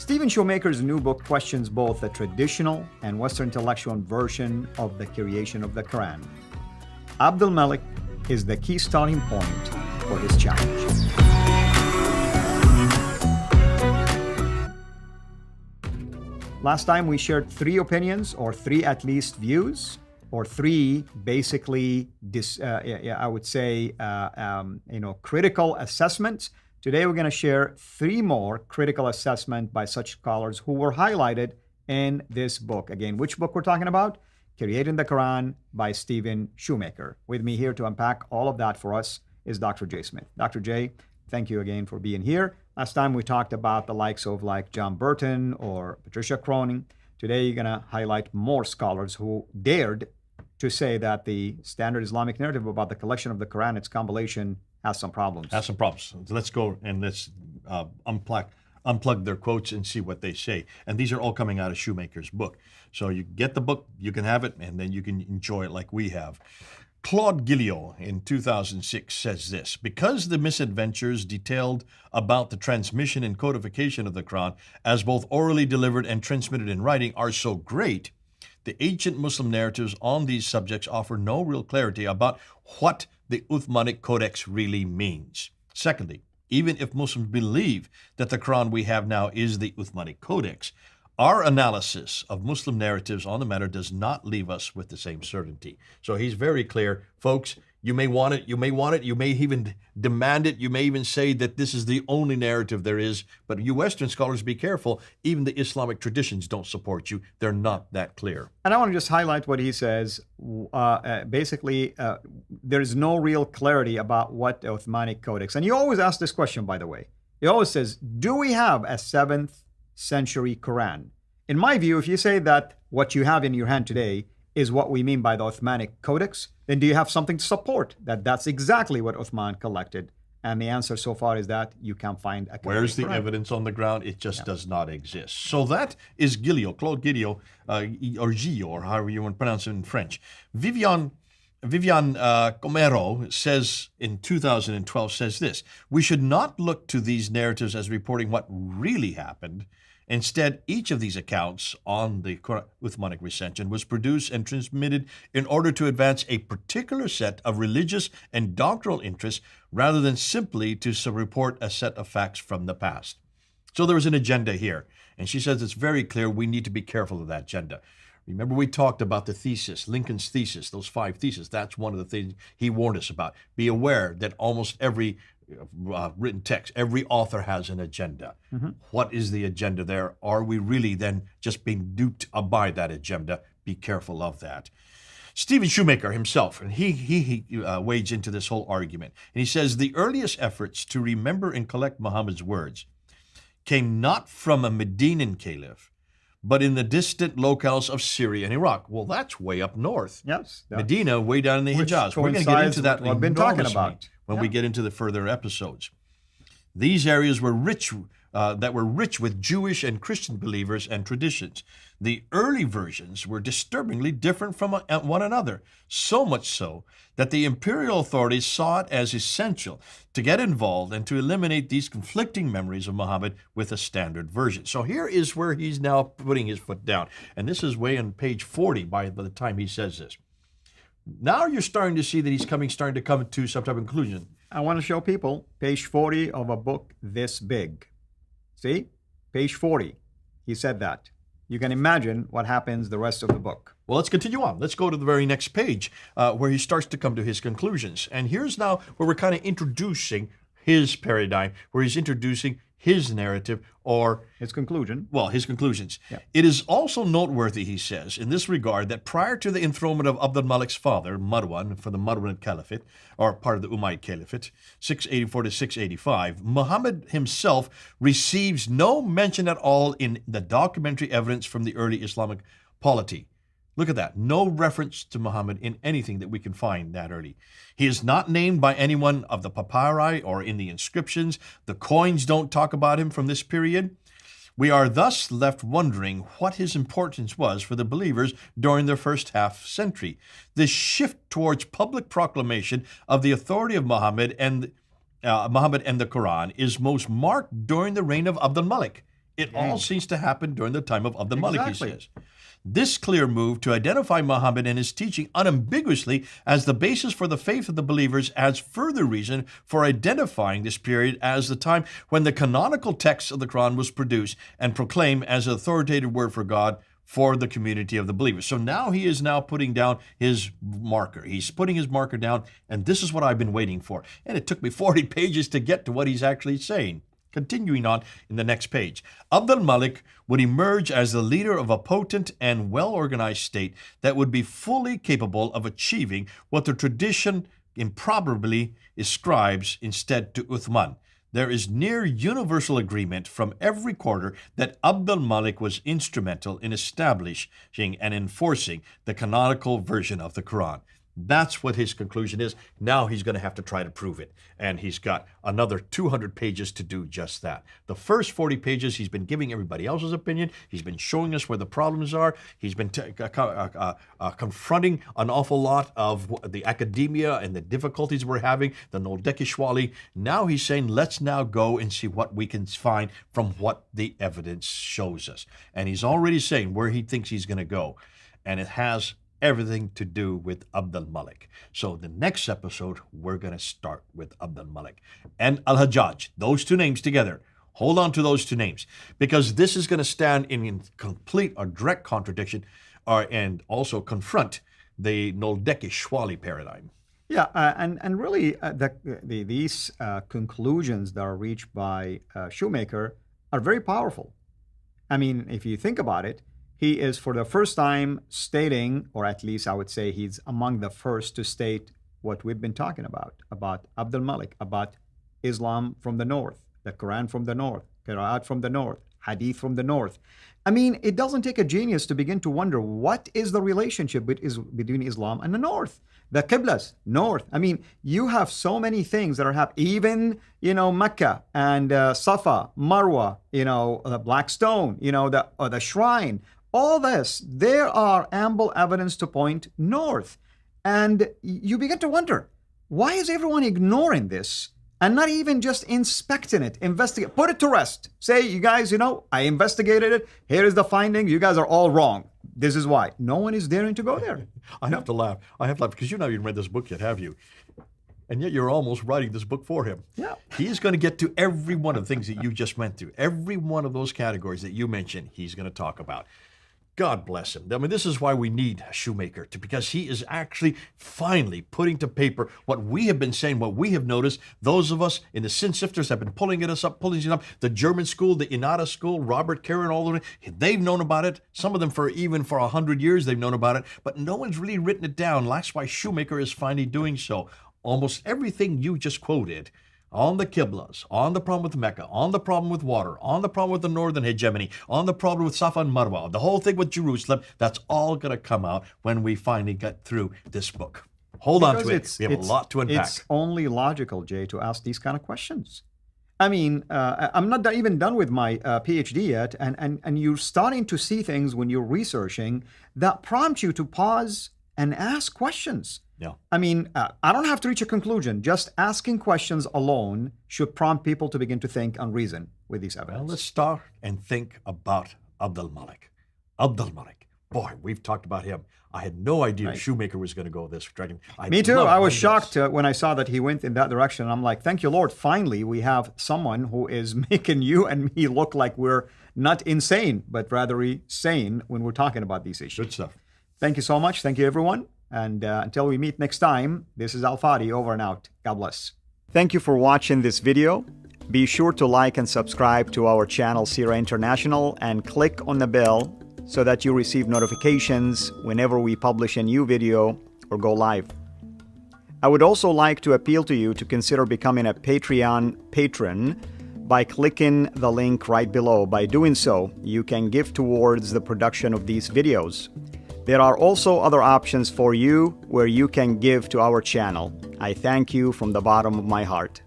Stephen Shoemaker's new book questions both the traditional and Western intellectual version of the creation of the Qur'an. Abdul Malik is the key starting point for his challenge. Last time we shared 3 opinions, or 3 at least views, or 3 basically, I would say, critical assessments. Today we're going to share 3 more critical assessments by such scholars who were highlighted in this book. Again, which book we're talking about? Rewritten the Qur'an by Stephen Shoemaker. With me here to unpack all of that for us is Dr. Jay Smith. Dr. Jay, thank you again for being here. Last time we talked about the likes of like John Burton or Patricia Cronin. Today you're going to highlight more scholars who dared to say that the standard Islamic narrative about the collection of the Qur'an, its compilation, has some problems. So let's go and let's unplug their quotes and see what they say. And these are all coming out of Shoemaker's book. So you get the book, you can have it, and then you can enjoy it like we have. Claude Gilliot in 2006 says this: because the misadventures detailed about the transmission and codification of the Quran, as both orally delivered and transmitted in writing, are so great, the ancient Muslim narratives on these subjects offer no real clarity about what the Uthmanic Codex really means. Secondly, even if Muslims believe that the Quran we have now is the Uthmanic Codex, our analysis of Muslim narratives on the matter does not leave us with the same certainty. So he's very clear, folks. You may want it, you may even demand it, you may even say that this is the only narrative there is, but you Western scholars, be careful. Even the Islamic traditions don't support you. They're not that clear. And I want to just highlight what he says. Basically, there is no real clarity about what the Uthmanic Codex. And you always ask this question, by the way. He always says, do we have a 7th century Quran? In my view, if you say that what you have in your hand today is what we mean by the Uthmanic Codex, then do you have something to support that that's exactly what Uthman collected? And the answer so far is that you can't find a Where's the Quran. evidence on the ground? It just does not exist. So that is Gilliot, Claude Gilliot, or Gilliot, or however you want to pronounce it in French. Vivian Comero says in 2012 says this: we should not look to these narratives as reporting what really happened. Instead, each of these accounts on the Uthmanic recension was produced and transmitted in order to advance a particular set of religious and doctrinal interests rather than simply to report a set of facts from the past. So there was an agenda here. And she says it's very clear we need to be careful of that agenda. Remember, we talked about the thesis, Lincoln's thesis, those 5 theses. That's one of the things he warned us about. Be aware that almost every written text, every author has an agenda. Mm-hmm. What is the agenda there? Are we really then just being duped by that agenda? Be careful of that. Stephen Shoemaker himself, and he wades into this whole argument. And he says the earliest efforts to remember and collect Muhammad's words came not from a Medinan caliph, but in the distant locales of Syria and Iraq. Well, that's way up north. Yes. Medina, way down in the Hijaz. We're going to get into that what I've been talking about when we get into the further episodes. These areas were rich with Jewish and Christian believers and traditions. The early versions were disturbingly different from one another, so much so that the imperial authorities saw it as essential to get involved and to eliminate these conflicting memories of Muhammad with a standard version. So here is where he's now putting his foot down. And this is way on page 40 by the time he says this. Now you're starting to see that he's starting to come to some type of conclusion. I want to show people page 40 of a book this big. See? Page 40. He said that. You can imagine what happens the rest of the book. Well, let's continue on. Let's go to the very next page where he starts to come to his conclusions. And here's now where we're kind of introducing his paradigm, where he's introducing his narrative or his conclusion. Well, his conclusions. Yeah. It is also noteworthy, he says, in this regard, that prior to the enthronement of Abd al-Malik's father, Marwan, for the Marwanid Caliphate, or part of the Umayyad Caliphate, 684 to 685, Muhammad himself receives no mention at all in the documentary evidence from the early Islamic polity. Look at that. No reference to Muhammad in anything that we can find that early. He is not named by anyone of the papyri or in the inscriptions. The coins don't talk about him from this period. We are thus left wondering what his importance was for the believers during their first half century. This shift towards public proclamation of the authority of Muhammad and the Quran is most marked during the reign of Abd al-Malik It all seems to happen during the time of Abdul Malik, Exactly. he says. This clear move to identify Muhammad and his teaching unambiguously as the basis for the faith of the believers adds further reason for identifying this period as the time when the canonical text of the Quran was produced and proclaimed as an authoritative word for God for the community of the believers. So now he is now putting down his marker. He's putting his marker down, and this is what I've been waiting for. And it took me 40 pages to get to what he's actually saying. Continuing on in the next page, Abdul Malik would emerge as the leader of a potent and well-organized state that would be fully capable of achieving what the tradition improbably ascribes instead to Uthman. There is near universal agreement from every quarter that Abdul Malik was instrumental in establishing and enforcing the canonical version of the Quran. That's what his conclusion is. Now he's going to have to try to prove it. And he's got another 200 pages to do just that. The first 40 pages, he's been giving everybody else's opinion. He's been showing us where the problems are. He's been confronting an awful lot of the academia and the difficulties we're having, the Noldekishwali. Now he's saying, let's now go and see what we can find from what the evidence shows us. And he's already saying where he thinks he's going to go. And it has everything to do with Abdul Malik. So the next episode, we're going to start with Abdul Malik and Al-Hajjaj, those two names together. Hold on to those two names, because this is going to stand in complete or direct contradiction and also confront the Noldekishwali paradigm. Yeah, and really these conclusions that are reached by Shoemaker are very powerful. I mean, if you think about it, he is for the first time stating, or at least I would say he's among the first to state what we've been talking about Abdul Malik, about Islam from the north, the Quran from the north, Qira'at from the north, Hadith from the north. I mean, it doesn't take a genius to begin to wonder what is the relationship between Islam and the north. The Qiblas, north. I mean, you have so many things that are happening. Even, Mecca and Safa, Marwa, the Black Stone, the shrine. All this, there are ample evidence to point north. And you begin to wonder, why is everyone ignoring this and not even just inspecting it, investigate, put it to rest? Say, you guys, I investigated it. Here is the finding. You guys are all wrong. This is why. No one is daring to go there. I have to laugh because you've not even read this book yet, have you? And yet you're almost writing this book for him. Yeah. He's going to get to every one of the things that you just went through. Every one of those categories that you mentioned, he's going to talk about. God bless him. I mean, this is why we need a Shoemaker, because he is actually finally putting to paper what we have been saying, what we have noticed. Those of us in the Sin Sifters have been pulling it up. The German school, the Inada school, Robert Karen, all of them, they've known about it. Some of them for 100 years they've known about it, but no one's really written it down. That's why Shoemaker is finally doing so. Almost everything you just quoted on the Qiblas, on the problem with Mecca, on the problem with water, on the problem with the northern hegemony, on the problem with Safa and Marwa, the whole thing with Jerusalem, that's all going to come out when we finally get through this book. Hold on to it. We have a lot to unpack. It's only logical, Jay, to ask these kind of questions. I mean, I'm not even done with my PhD yet, and you're starting to see things when you're researching that prompt you to pause and ask questions. Yeah. I mean, I don't have to reach a conclusion. Just asking questions alone should prompt people to begin to think and reason with these evidence. Well, let's start and think about Abdul Malik. Abdul Malik. Boy, we've talked about him. I had no idea Shoemaker was going to go this direction. Me too. I was shocked when I saw that he went in that direction. I'm like, thank you, Lord. Finally, we have someone who is making you and me look like we're not insane, but rather sane when we're talking about these issues. Good stuff. Thank you so much. Thank you, everyone. And until we meet next time, this is Al-Fadi, over and out. God bless. Thank you for watching this video. Be sure to like and subscribe to our channel, Sira International, and click on the bell so that you receive notifications whenever we publish a new video or go live. I would also like to appeal to you to consider becoming a Patreon patron by clicking the link right below. By doing so, you can give towards the production of these videos. There are also other options for you where you can give to our channel. I thank you from the bottom of my heart.